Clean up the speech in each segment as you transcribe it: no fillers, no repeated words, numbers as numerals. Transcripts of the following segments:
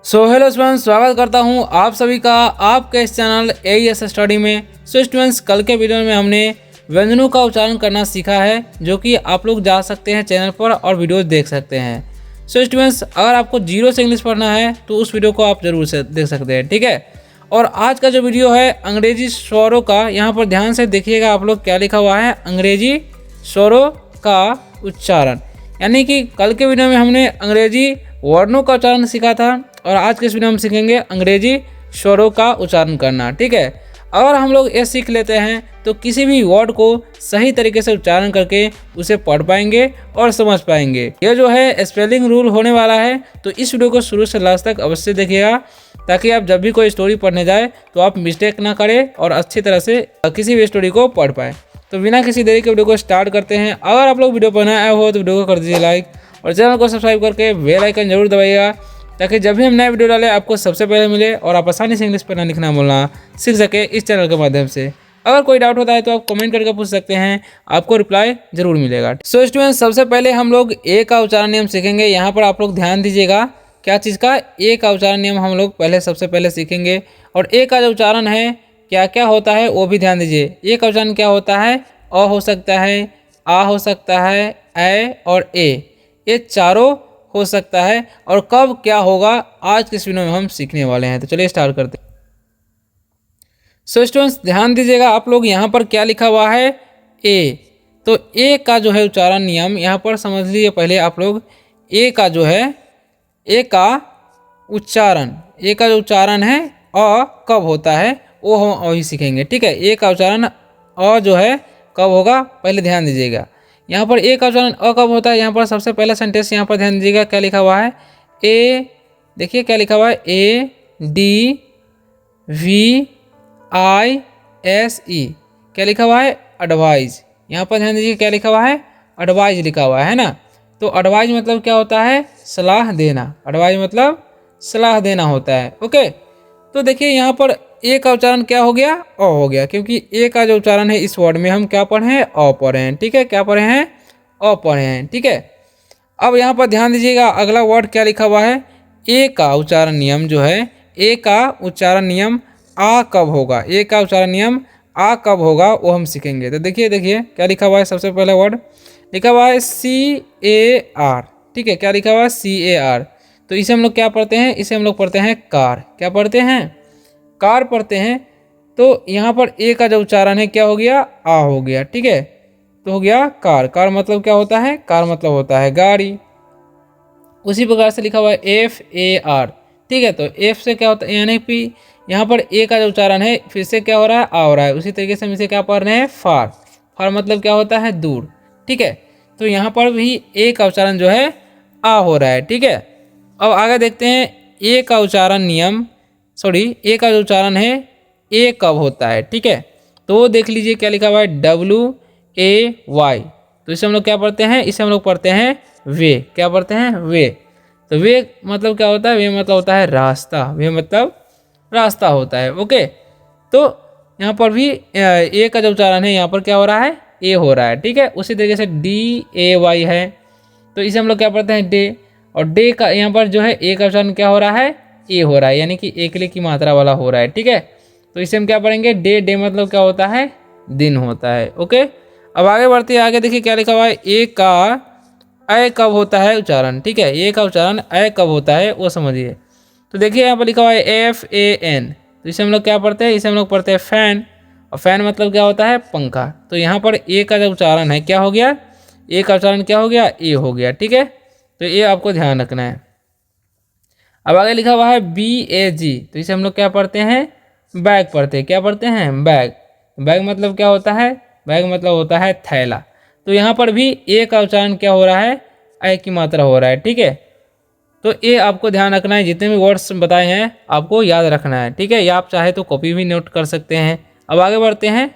Hello students, स्वागत करता हूं आप सभी का आपके इस चैनल AES स्टडी में। स्टूडेंट्स, कल के वीडियो में हमने व्यंजनों का उच्चारण करना सीखा है, जो कि आप लोग जा सकते हैं चैनल पर और वीडियोस देख सकते हैं। स्टूडेंट्स, अगर आपको जीरो से इंग्लिश पढ़ना है तो उस वीडियो को आप जरूर से देख सकते हैं, ठीक है। और आज का जो वीडियो है अंग्रेजी स्वरों का, यहाँ पर ध्यान से देखिएगा आप लोग क्या लिखा हुआ है, अंग्रेजी स्वरों का उच्चारण। यानी कि कल के वीडियो में हमने अंग्रेजी वर्णों का उच्चारण सीखा था और आज के इस वीडियो में सीखेंगे अंग्रेजी स्वरों का उच्चारण करना, ठीक है। अगर हम लोग ये सीख लेते हैं तो किसी भी वर्ड को सही तरीके से उच्चारण करके उसे पढ़ पाएंगे और समझ पाएंगे। यह जो है स्पेलिंग रूल होने वाला है, तो इस वीडियो को शुरू से लास्ट तक अवश्य देखिएगा, ताकि आप जब भी कोई स्टोरी पढ़ने जाए तो आप मिस्टेक ना करें और अच्छी तरह से किसी भी स्टोरी को पढ़ पाए। तो बिना किसी देरी के वीडियो को स्टार्ट करते हैं। अगर आप लोग वीडियो पढ़ने आए हो तो वीडियो को कर दीजिए लाइक और चैनल को सब्सक्राइब करके बेल आइकन जरूर दबाइएगा, ताकि जब भी हम नया वीडियो डालें आपको सबसे पहले मिले और आप आसानी से इंग्लिश पढ़ना लिखना बोलना सीख सके इस चैनल के माध्यम से। अगर कोई डाउट होता है तो आप कमेंट करके पूछ सकते हैं, आपको रिप्लाई जरूर मिलेगा। सो स्टूडेंट्स, सबसे पहले हम लोग ए का उच्चारण नियम सीखेंगे। यहाँ पर आप लोग ध्यान दीजिएगा, क्या चीज़ का, ए का उच्चारण नियम हम लोग सबसे पहले सीखेंगे। और ए का जो उच्चारण है क्या क्या होता है वो भी ध्यान दीजिए। ए का उच्चारण क्या होता है, अ हो सकता है, आ हो सकता है, ए और ए, ये चारों हो सकता है। और कब क्या होगा आज के इस वीडियो में हम सीखने वाले हैं। तो चलिए स्टार्ट करते हैं। सो स्टूडेंट्स, ध्यान दीजिएगा आप लोग, यहाँ पर क्या लिखा हुआ है, ए। तो ए का जो है उच्चारण नियम यहाँ पर समझ लीजिए पहले आप लोग। ए का जो है, ए का उच्चारण, ए का जो उच्चारण है अ कब होता है वो हम अभी सीखेंगे, ठीक है। ए का उच्चारण अ जो है कब होगा पहले ध्यान दीजिएगा। यहाँ पर ए का उच्चारण अ कब होता है, यहाँ पर सबसे पहला सेंटेंस यहाँ पर ध्यान दीजिएगा क्या लिखा हुआ है, ए, देखिए क्या लिखा हुआ है, ADVISE, क्या लिखा हुआ है, एडवाइज। यहाँ पर ध्यान दीजिए क्या लिखा हुआ है, एडवाइज लिखा हुआ है ना। तो एडवाइज मतलब क्या होता है, सलाह देना। एडवाइज मतलब सलाह देना होता है, ओके। तो देखिए यहाँ पर ए का उच्चारण क्या हो गया, अ हो गया, क्योंकि ए का जो उच्चारण है इस वर्ड में हम क्या पढ़े हैं, अ पढ़े हैं, ठीक है। क्या पढ़े हैं, अ पढ़े हैं, ठीक है। अब यहाँ पर ध्यान दीजिएगा अगला वर्ड क्या लिखा हुआ है, ए का उच्चारण नियम जो है, ए का उच्चारण नियम आ कब होगा, ए का उच्चारण नियम आ कब होगा वो हम सीखेंगे। तो देखिए क्या लिखा हुआ है, सबसे पहला वर्ड लिखा हुआ है CAR, ठीक है। क्या लिखा हुआ है, CAR। तो इसे हम लोग क्या पढ़ते हैं, इसे हम लोग पढ़ते हैं कार। क्या पढ़ते हैं, कार पढ़ते हैं। तो यहाँ पर ए का जो उच्चारण है क्या हो गया, आ हो गया, ठीक है। तो हो गया कार। कार मतलब क्या होता है, कार मतलब होता है गाड़ी। उसी प्रकार से लिखा हुआ है FAR, ठीक है। तो एफ से क्या होता है, यानी कि यहाँ पर ए का जो उच्चारण है फिर से क्या हो रहा है, आ हो रहा है। उसी तरीके से हम इसे क्या पढ़ रहे हैं, फार। फार मतलब क्या होता है, दूर, ठीक है। तो यहाँ पर भी ए का उच्चारण जो है आ हो रहा है, ठीक है। अब आगे देखते हैं ए का उच्चारण नियम, ए का जो उच्चारण है ए कब होता है, ठीक है। तो वो देख लीजिए क्या लिखा हुआ है, WAY। तो इसे हम लोग क्या पढ़ते हैं, इसे हम लोग पढ़ते हैं वे। क्या पढ़ते हैं, वे। तो वे मतलब क्या होता है, वे मतलब होता है रास्ता, वे मतलब रास्ता होता है, ओके। तो यहाँ पर भी ए का जो उच्चारण है यहाँ पर क्या हो रहा है, ए हो रहा है, ठीक है। उसी तरीके से DAY है, तो इसे हम लोग क्या पढ़ते हैं, डे। और डे का यहाँ पर जो है ए का उच्चारण क्या हो रहा है, ए हो रहा है, यानी कि एक की मात्रा वाला हो रहा है, ठीक है। तो इसे हम क्या पढ़ेंगे, डे। डे मतलब क्या होता है, दिन होता है, ओके। अब आगे बढ़ते हैं, आगे देखिए क्या लिखा हुआ है, ए का ए कब होता है उच्चारण, ठीक है। ए का उच्चारण ए कब होता है वो समझिए। तो देखिए यहाँ पर लिखा हुआ है FAN। तो इसे हम लोग क्या पढ़ते हैं, इसे हम लोग पढ़ते हैं फैन। और फैन मतलब क्या होता है, पंखा। तो यहाँ पर ए का जो उच्चारण है क्या हो गया, ए का उच्चारण क्या हो गया, ए हो गया, ठीक है। तो ये आपको ध्यान रखना है। अब आगे लिखा हुआ है BAG। तो इसे हम लोग क्या पढ़ते हैं, बैग पढ़ते हैं। क्या पढ़ते हैं, बैग। बैग मतलब क्या होता है, बैग मतलब होता है थैला। तो यहाँ पर भी ए का उच्चारण क्या हो रहा है, ए की मात्रा हो रहा है, ठीक है। तो ये आपको ध्यान रखना है, जितने भी वर्ड्स बताए हैं आपको याद रखना है, ठीक है। या आप चाहे तो कॉपी भी नोट कर सकते हैं। अब आगे बढ़ते हैं।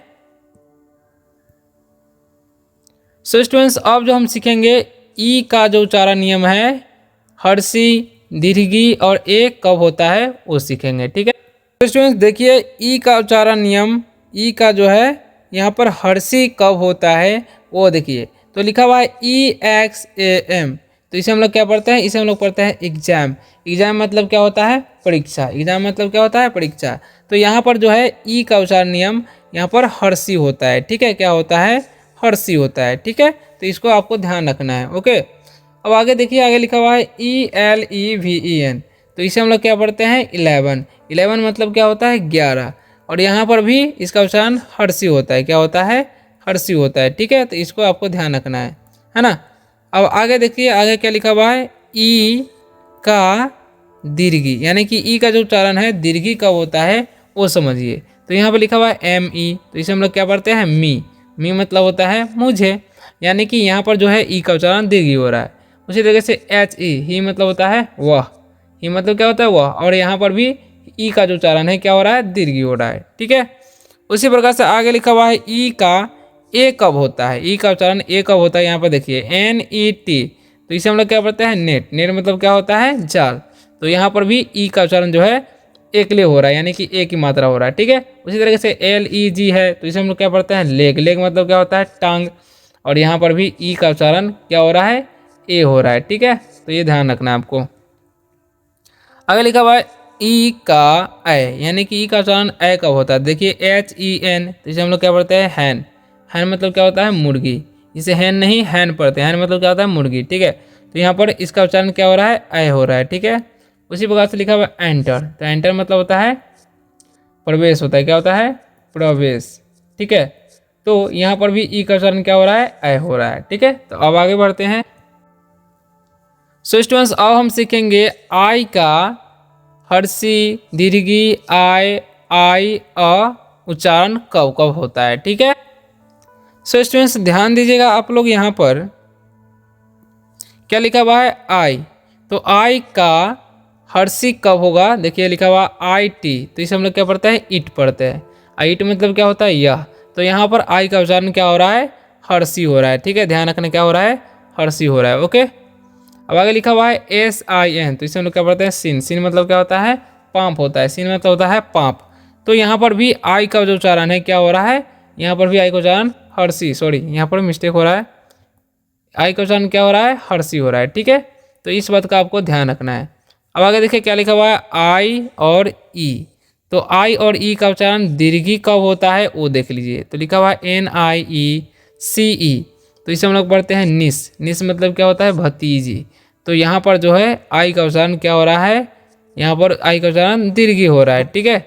सो स्टूडेंट्स, अब जो हम सीखेंगे ई का जो उच्चारण नियम है, हर्षी, दीर्घी और ए कब होता है वो सीखेंगे, ठीक है। तो स्टूडेंट्स देखिए ई का उच्चारण नियम, ई का जो है यहाँ पर हर्षी कब होता है वो देखिए। तो लिखा हुआ है EXAM। तो इसे हम लोग क्या पढ़ते हैं, इसे हम लोग पढ़ते हैं एग्जाम। एग्जाम मतलब क्या होता है, परीक्षा। एग्जाम मतलब क्या होता है, परीक्षा। तो यहाँ पर जो है ई का उच्चारण नियम यहाँ पर हर्षी होता है, ठीक है, क्या होता है, हर्षी होता है, ठीक है। तो इसको आपको ध्यान रखना है, ओके। अब आगे देखिए, आगे लिखा हुआ है ELEVEN, तो इसे हम लोग क्या पढ़ते हैं, 11। 11 मतलब क्या होता है, 11। और यहाँ पर भी इसका उच्चारण हर्षी होता है, क्या होता है, हर्षी होता है, ठीक है। तो इसको आपको ध्यान रखना है ना। अब आगे देखिए, आगे क्या लिखा हुआ है, ई का दीर्घी, यानी कि ई का जो उच्चारण है दीर्घी कब होता है वो समझिए। तो यहाँ पे लिखा हुआ है ME, तो इसे हम लोग क्या पढ़ते हैं, मी मतलब होता है मुझे, यानी कि यहाँ पर जो है ई का उच्चारण दीर्घी हो रहा है। उसी तरीके से HE, ही मतलब होता है वह, ही मतलब क्या होता है वह, और यहाँ पर भी ई का जो उच्चारण है क्या हो रहा है, दीर्घी हो रहा है, ठीक है। उसी प्रकार से आगे लिखा हुआ है ई का ए कब होता है, ई का उच्चारण ए कब होता है, यहाँ पर देखिए NET, तो इसे हम लोग क्या पढ़ते हैं, नेट। नेट मतलब क्या होता है, जाल। तो यहाँ पर भी ई का उच्चारण जो है एक ले हो रहा है, यानी कि एक की मात्रा हो रहा है, ठीक है। उसी तरीके से LEG है, तो इसे हम लोग क्या पढ़ते हैं, लेग। लेग मतलब क्या होता है, टांग। और यहाँ पर भी ई का उच्चारण क्या हो रहा है, ए हो रहा है, ठीक है। तो ये ध्यान रखना है आपको। आगे लिखा हुआ है ई का ए, यानी कि ई का उच्चारण ए कब होता है, देखिए HEN, तो इसे हम लोग क्या पढ़ते हैं, हैन। हैन मतलब क्या होता है, मुर्गी। इसे हैन नहीं हैन पढ़ते हैं, हैन मतलब क्या होता है, मुर्गी, ठीक है। तो यहाँ पर इसका उच्चारण क्या हो रहा है, ए हो रहा है, ठीक है। उसी प्रकार से लिखा हुआ है एंटर, तो एंटर मतलब होता है प्रवेश होता है, क्या होता है, प्रवेश, ठीक है। तो यहाँ पर भी ई का उच्चारण क्या हो रहा है, ए हो रहा है, ठीक है। तो अब आगे बढ़ते हैं। सो स्टूडेंट्स, अब हम सीखेंगे आई का हर्षी दीर्घी आई अ उच्चारण कब कब होता है, ठीक है। सो स्टूडेंट्स ध्यान दीजिएगा आप लोग, यहाँ पर क्या लिखा हुआ है, आई। तो आई का हर्षी कब होगा, देखिए लिखा हुआ IT, तो इसे हम लोग क्या पढ़ते हैं, इट पढ़ते हैं। इट मतलब क्या होता है, यह। तो यहाँ पर आई का उच्चारण क्या हो रहा है, हर्षी हो रहा है, ठीक है। ध्यान रखना, क्या हो रहा है, हर्षी हो रहा है, ओके। अब आगे लिखा हुआ है SIN, तो इसे हम लोग क्या पढ़ते हैं, सीन। सीन मतलब क्या होता है, पांप होता है। सीन मतलब होता है पांप। तो यहाँ पर भी आई का जो उच्चारण है क्या हो रहा है, यहाँ पर भी आई का उच्चारण हर्षी, सॉरी यहाँ पर मिस्टेक हो रहा है, आई का उच्चारण क्या हो रहा है, हर्षी हो रहा है, ठीक है। तो इस बात का आपको ध्यान रखना है। अब आगे देखिए क्या लिखा हुआ है, आई और ई। तो आई और ई का उच्चारण दीर्घी कब होता है वो देख लीजिए। तो लिखा हुआ है NIECE, तो इसे हम लोग पढ़ते हैं निस। निस मतलब क्या होता है, भतीजी। तो यहाँ पर जो है आई का उच्चारण क्या हो रहा है, यहाँ पर आई का उच्चारण दीर्घी हो रहा है, ठीक है।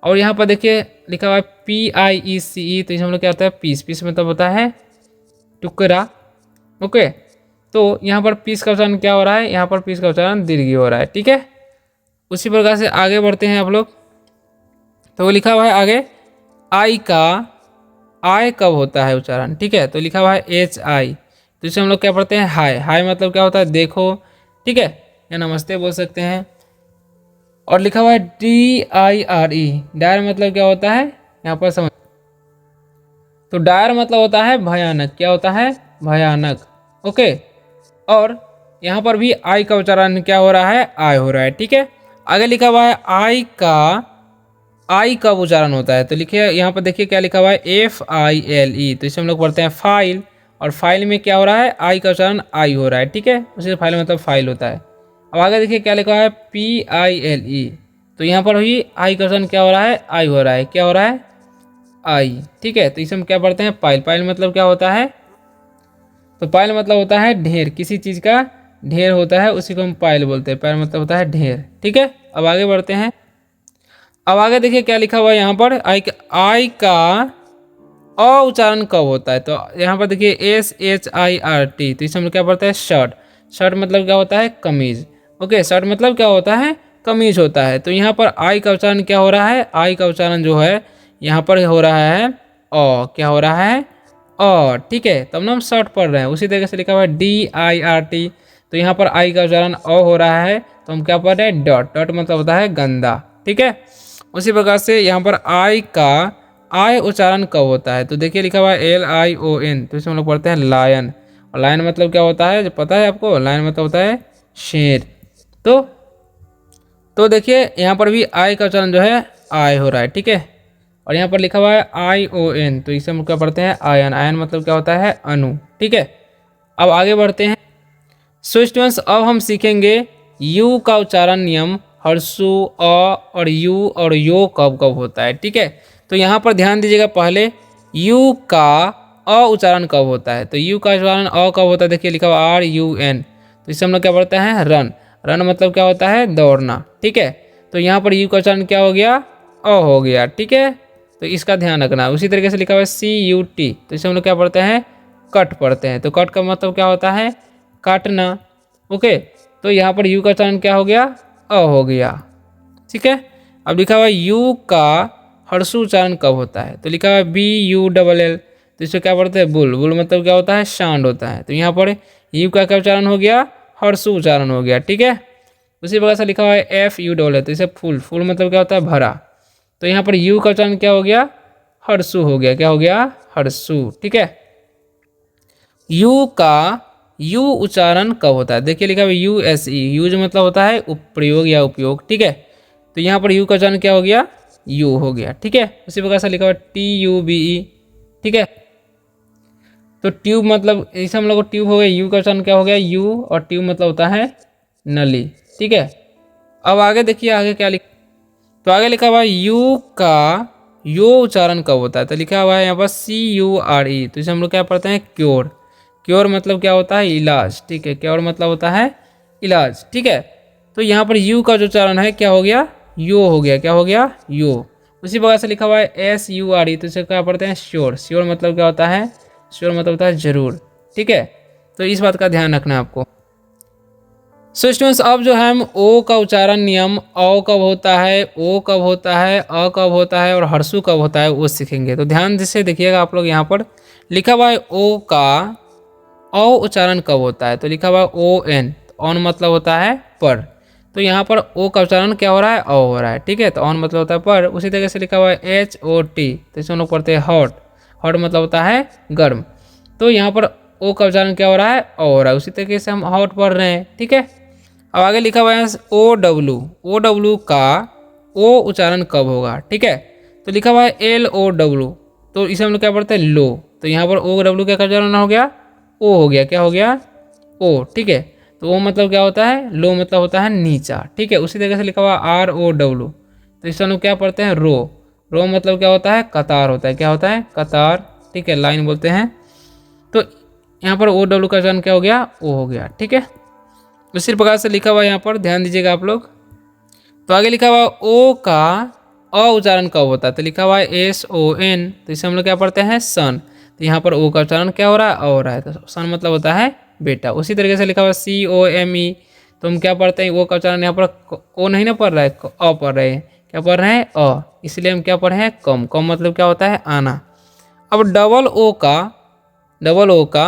और यहाँ पर देखिए लिखा हुआ है PIECE, तो इसे हम लोग क्या होता है, पीस। पीस मतलब होता है टुकड़ा, ओके। तो यहाँ पर पीस का उच्चारण क्या हो रहा है, यहाँ पर पीस का उच्चारण दीर्घी हो रहा है, ठीक है। उसी प्रकार से आगे बढ़ते हैं आप लोग। तो वो लिखा हुआ है आगे, आई का आई कब होता है उच्चारण, ठीक है। तो लिखा हुआ है HI, तो इसे हम लोग क्या पढ़ते हैं, हाय। हाय मतलब क्या होता है, देखो, ठीक है, या नमस्ते बोल सकते हैं। और लिखा हुआ है DIRE, डायर मतलब क्या होता है, यहाँ पर समझ। तो डायर मतलब होता है भयानक, क्या होता है, भयानक, ओके। और यहाँ पर भी आई का उच्चारण क्या हो रहा है, आई हो रहा है, ठीक है। आगे लिखा हुआ है आई कब उच्चारण होता है, तो लिखिए यहाँ पर देखिए क्या लिखा हुआ है, FILE, तो इसे हम लोग पढ़ते हैं फाइल। और फाइल में क्या हो रहा है, आई का उच्चारण आई हो रहा है, ठीक है। उसे फाइल मतलब फाइल होता है। अब आगे देखिए क्या लिखा हुआ है, PILE, तो यहाँ पर भी आई का उच्चारण क्या हो रहा है, आई हो रहा है, क्या हो रहा है, आई, ठीक है। तो इसे हम क्या पढ़ते हैं, पाइल। पाइल मतलब क्या होता है, तो पाइल मतलब होता है ढेर, किसी चीज़ का ढेर होता है उसी को हम पाइल बोलते हैं। पाइल मतलब होता है ढेर, ठीक है। अब आगे बढ़ते हैं। अब आगे देखिए क्या लिखा हुआ है यहाँ पर, आई का अ उच्चारण कब होता है, तो यहाँ पर देखिए SHIRT, तो इसे हम लोग क्या पढ़ते हैं, शर्ट। शर्ट मतलब क्या होता है, कमीज, ओके। शर्ट मतलब क्या होता है, कमीज होता है। तो यहाँ पर आई का उच्चारण क्या हो रहा है, आई का उच्चारण जो है यहाँ पर हो रहा है क्या हो रहा है, ठीक है। तब ना हम शर्ट पढ़ रहे हैं। उसी तरीके से लिखा हुआ है DIRT, तो यहाँ पर आई का उच्चारण हो रहा है, तो हम क्या पढ़ रहे हैं, डॉट। डॉट मतलब होता है गंदा, ठीक है। उसी प्रकार से यहाँ पर आई का आई उच्चारण कब होता है, तो देखिए लिखा हुआ है LION, तो इसे हम लोग पढ़ते हैं लायन। और लायन मतलब क्या होता है, जो पता है आपको, लायन मतलब होता है शेर। तो देखिए यहाँ पर भी आई का उच्चारण जो है आई हो रहा है, ठीक है। और यहाँ पर लिखा हुआ है ION, तो इसे हम क्या पढ़ते हैं, आयन। आयन मतलब क्या होता है, अणु, ठीक है। अब आगे बढ़ते हैं। सो स्टूडेंट्स अब हम सीखेंगे यू का उच्चारण नियम, हर्षु, अ और यू और यो कब कब होता है। ठीक है, तो यहाँ पर ध्यान दीजिएगा, पहले यू का अ उच्चारण कब होता है। तो यू का उच्चारण अ कब होता है, देखिए लिखा हुआ RUN। तो इससे हम लोग क्या पढ़ते हैं, रन। रन मतलब क्या होता है, दौड़ना। ठीक है, तो यहाँ पर यू का उच्चारण क्या हो गया, अ हो गया। ठीक है, तो इसका ध्यान रखना। उसी तरीके से लिखा हुआ है CUT, तो इसे हम लोग क्या पढ़ते हैं, कट पढ़ते हैं। तो कट का मतलब क्या होता है, काटना। ओके, तो यहाँ पर यू का उच्चारण क्या हो गया, अ हो गया। ठीक है, अब लिखा हुआ है यू का हर्षु उच्चारण कब होता है। तो लिखा हुआ है BULL, तो इसे क्या पढ़ते हैं, बुल। बुल मतलब क्या होता है, शांड होता है। तो यहाँ पर यू का क्या उच्चारण हो गया, हर्षु उच्चारण हो गया। ठीक है, उसी प्रकार से लिखा हुआ है FULL, तो इसे फुल। फुल मतलब क्या होता है, भरा। तो यहाँ पर यू का उच्चारण क्या हो गया, हर्षु हो गया। क्या हो गया, हर्षु। ठीक है, यू का यू उच्चारण कब होता है, देखिए लिखा है USE। यूज मतलब होता है प्रयोग या उपयोग। ठीक है, तो यहाँ पर यू का उच्चारण क्या हो गया, यू हो गया। ठीक है, उसी प्रकार से लिखा हुआ TUBE। ठीक है, तो ट्यूब मतलब इसे हम लोग को ट्यूब हो गया, यू का उच्चारण क्या हो गया, यू, और ट्यूब मतलब होता है नली। ठीक है, अब आगे देखिए, आगे क्या लिख, तो आगे लिखा हुआ है यू का यो उच्चारण कब होता है। तो लिखा हुआ है यहाँ पर CURE, तो इसे हम लोग क्या पढ़ते हैं, क्योर। क्योर मतलब क्या होता है, इलाज। ठीक है, क्योर मतलब होता है इलाज। ठीक है, तो यहाँ पर यू का जो उच्चारण है क्या हो गया, यो हो गया। क्या हो गया, यो। उसी प्रकार से लिखा हुआ है SURE, तो इसे क्या पढ़ते हैं, श्योर। श्योर मतलब क्या होता है, श्योर मतलब होता है जरूर। ठीक है, तो इस बात का ध्यान रखना है आपको। सो स्टूडेंट्स अब जो है हम ओ का उच्चारण नियम, औ कब होता है, ओ कब होता है, अ कब होता है और हर्षु कब होता है, वो सीखेंगे। तो ध्यान से देखिएगा आप लोग, यहाँ पर लिखा हुआ है ओ का औ उच्चारण कब होता है। तो लिखा हुआ है ON, ऑन मतलब होता है पर। तो यहाँ पर ओ का उच्चारण क्या हो रहा है, अ हो रहा है। ठीक है, तो ऑन मतलब होता है पर। उसी तरीके से लिखा हुआ है HOT, तो इसे हम लोग पढ़ते हैं हॉट। हॉट मतलब होता है गर्म। तो यहाँ पर ओ का उच्चारण क्या हो रहा है, अ हो रहा है। उसी तरीके से हम हॉट पढ़ रहे हैं। ठीक है, अब आगे लिखा हुआ है OW। OW का ओ उच्चारण कब होगा। ठीक है, तो लिखा हुआ है LOW, तो इसे हम लोग क्या पढ़ते हैं, लो। तो यहाँ पर OW का उच्चारण हो गया, ओ हो गया। क्या हो गया, ओ। ठीक है, तो ओ मतलब क्या होता है, लो मतलब होता है नीचा। ठीक है, उसी तरीके से लिखा हुआ ROW, तो इसे हम लोग क्या पढ़ते हैं, रो। रो मतलब क्या होता है, कतार होता है। क्या होता है, कतार। ठीक है, लाइन बोलते हैं। तो यहाँ पर OW का उच्चारण क्या हो गया, ओ हो गया। ठीक है, उसी प्रकार से लिखा हुआ है यहाँ पर, ध्यान दीजिएगा आप लोग। तो आगे लिखा हुआ ओ का अ उच्चारण कब होता है। तो लिखा हुआ है SON, तो इसे हम लोग क्या पढ़ते हैं, सन। तो यहाँ पर ओ का उच्चारण क्या हो रहा है, अ हो रहा है। तो सन मतलब होता है बेटा। उसी तरीके से लिखा हुआ है COME, तो हम क्या पढ़ते हैं, ओ का उच्चारण यहाँ पर ओ नहीं ना पढ़ रहा है, अ पढ़ रहे हैं। क्या पढ़ रहे हैं, अ, इसलिए हम क्या पढ़े हैं, कम। कम मतलब क्या होता है, आना। अब डबल ओ का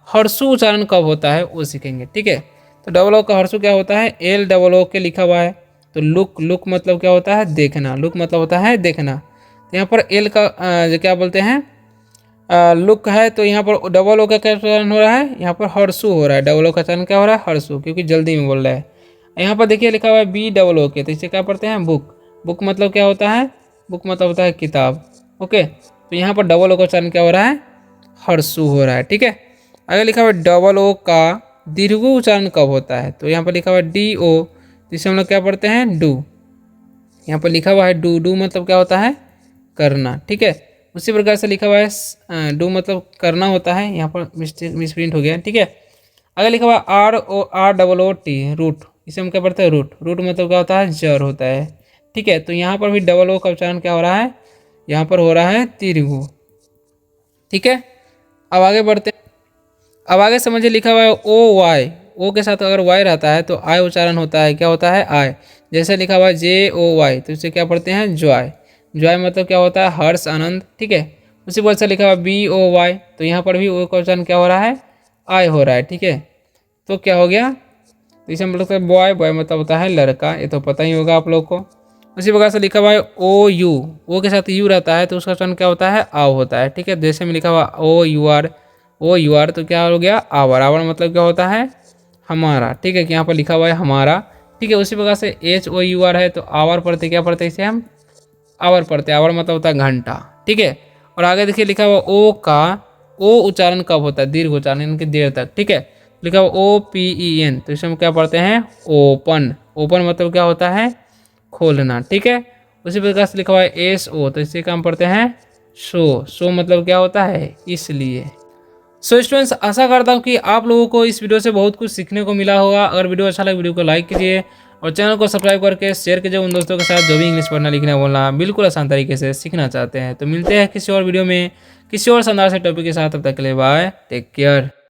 हर्षु उच्चारण कब होता है, वो सीखेंगे। ठीक है, तो डबल ओ का हर्षु क्या होता है, LOO के लिखा हुआ है। तो लुक, लुक मतलब क्या होता है, देखना। लुक मतलब होता है देखना। तो यहाँ पर एल का जो क्या बोलते हैं, लुक है। तो यहाँ पर डबल ओ का क्या उच्चारण हो रहा है, यहाँ पर हर्षु हो रहा है। डबल ओ का उच्चारण क्या हो रहा है, हर्षु, क्योंकि जल्दी में बोल रहा है। यहाँ पर देखिए लिखा हुआ है BOO के, तो इसे क्या पढ़ते हैं, बुक। बुक मतलब क्या होता है, बुक मतलब होता है किताब। ओके, तो यहाँ पर डबल ओ का उच्चारण क्या हो रहा है, हर्षु हो रहा है। ठीक है, आगे लिखा हुआ है डबल ओ का दीर्घ उच्चारण कब होता है। तो यहाँ पर लिखा हुआ है DO, जिसे हम लोग क्या पढ़ते हैं, डू। यहाँ पर लिखा हुआ है डू। डू मतलब क्या होता है, करना। ठीक है, उसी प्रकार से लिखा हुआ है डू मतलब करना होता है। यहाँ पर मिसप्रिंट हो गया। ठीक है, आगे लिखा हुआ है ROT, रूट। इसे हम क्या पढ़ते हैं, रूट। रूट मतलब क्या होता है, जड़ होता है। ठीक है, तो यहाँ पर भी डबल ओ का उच्चारण क्या हो रहा है, यहाँ पर हो रहा है दीर्घ। ठीक है, अब आगे बढ़ते हैं। अब आगे समझिए, लिखा हुआ है OY। ओ के साथ अगर वाई रहता है तो आय उच्चारण होता है। क्या होता है, आय। जैसे लिखा हुआ है JOY, तो इसे क्या पढ़ते हैं, जॉय। जॉय मतलब क्या होता है, हर्ष, आनंद। ठीक है, उसी वजह से लिखा हुआ है BOY, तो यहाँ पर भी ओ का उच्चारण क्या हो रहा है, आय हो रहा है। ठीक है, तो क्या हो गया, तो इसे हम लोग बॉय। बॉय मतलब होता है लड़का, ये तो पता ही होगा आप लोग को। उसी प्रकार से लिखा हुआ है OU। ओ के साथ यू रहता है तो उसका उच्चारण क्या होता है, आव होता है। ठीक है, जैसे में लिखा हुआ OUR, तो क्या हो गया, आवर। आवर मतलब क्या होता है, हमारा। ठीक है, कि यहाँ पर लिखा हुआ है हमारा। ठीक है, उसी प्रकार से HOUR है, तो आवर पढ़ते क्या पढ़ते, इसे हम आवर पढ़ते। आवर मतलब होता है घंटा। ठीक है, और आगे देखिए लिखा हुआ ओ का ओ उच्चारण कब होता है, दीर्घ उच्चारण, यानी कि देर तक। ठीक है, लिखा हुआ OPEN, तो इसे हम क्या पढ़ते हैं ओपन। ओपन मतलब क्या होता है खोलना, ठीक है। उसी प्रकार से लिखा हुआ है SO, तो इसे क्या हम पढ़ते हैं शो मतलब क्या होता है इसलिए। सो स्टूडेंट्स, आशा करता हूँ कि आप लोगों को इस वीडियो से बहुत कुछ सीखने को मिला होगा। अगर वीडियो अच्छा लगे वीडियो को लाइक कीजिए और चैनल को सब्सक्राइब करके शेयर कीजिए उन दोस्तों के साथ जो भी इंग्लिश पढ़ना लिखना बोलना बिल्कुल आसान तरीके से सीखना चाहते हैं। तो मिलते हैं किसी और वीडियो में किसी और शानदार से टॉपिक के साथ, तब तक के लिए बाय, टेक केयर।